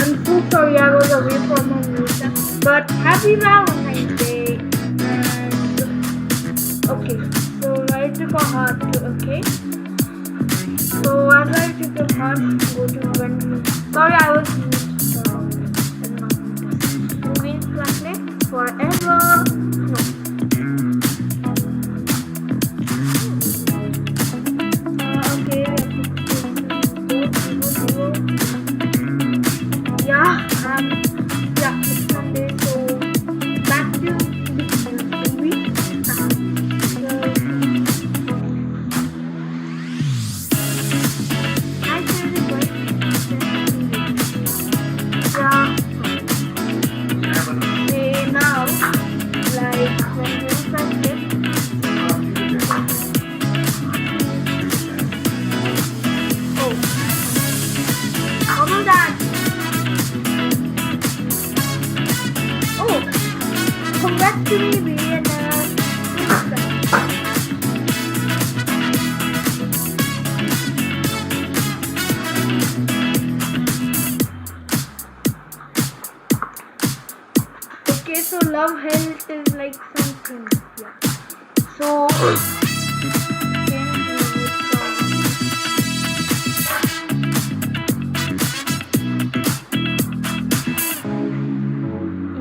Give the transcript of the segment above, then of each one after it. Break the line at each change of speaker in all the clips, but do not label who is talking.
I'm so sorry I was away from my music, but happy Valentine's Day. And okay, so I took a heart. Okay, so as I took a heart, go to when. Sorry, I was moving Technex forever. No. Okay, yeah, yeah, it's Sunday, so back to the movie. I said it right. Yeah. They now, like when you press it, oh, how about that? Oh, congrats to me, and okay, so love health is like something, yeah. So,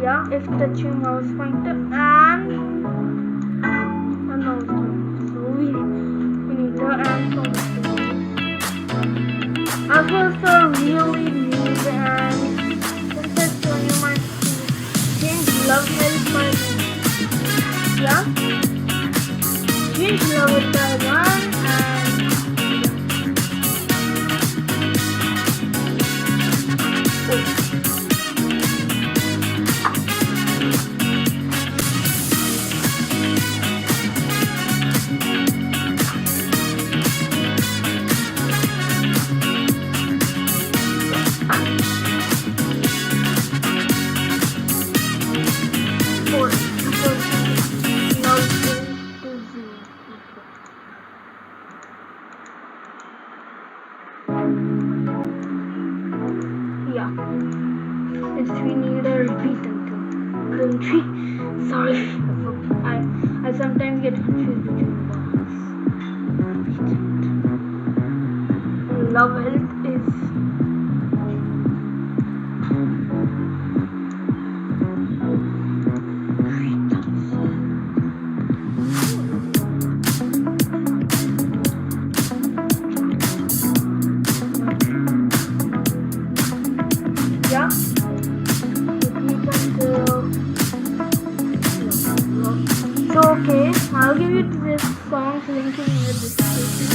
yeah, it's touching mouse pointer and a mouse pointer. So we need the and I've also really need and since I show you my change love health by yeah, change love with by one and yeah, it's we need a repeat until don't we? Sorry, I sometimes get confused between words. Love health is yeah. So okay, I'll give you this song's link in the description.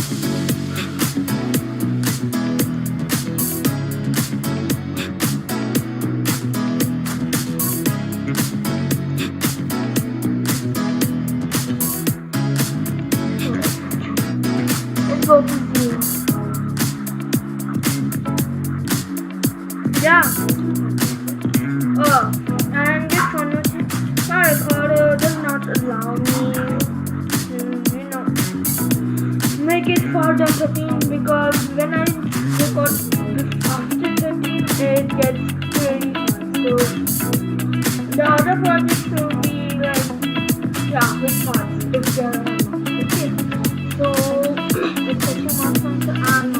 Let's go to Zoom. Yeah. Oh, and this one, my recorder does not allow me to, make it for the 13 because when I record this after 13, it gets very hard. So the other projects will be like, yeah, with parts if there are not. Okay, so it's such a mark on the arm.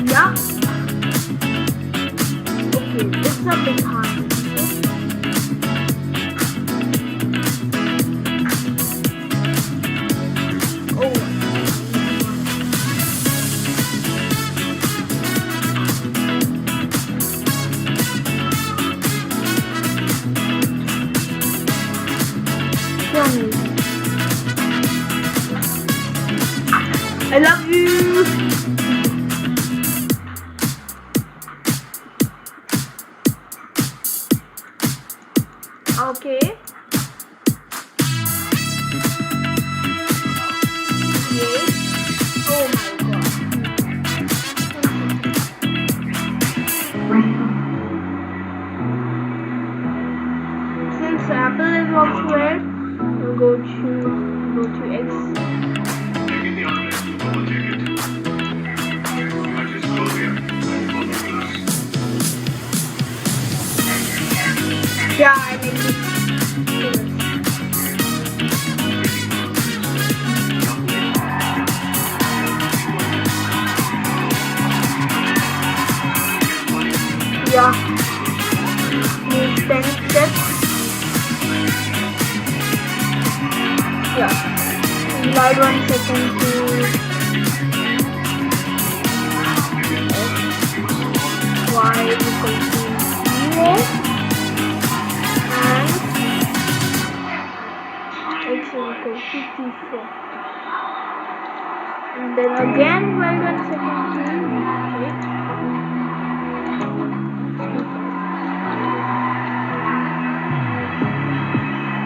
Yeah. Okay, it's a bit hard. Oh. I love you. Okay. Yes. Oh my god. Since Apple is also red, we'll go to X. And then again well done second team. Wait.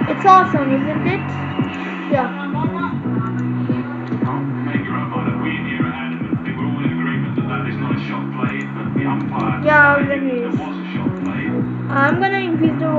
It's awesome, isn't it? Yeah. Yeah, when it is. I'm gonna increase the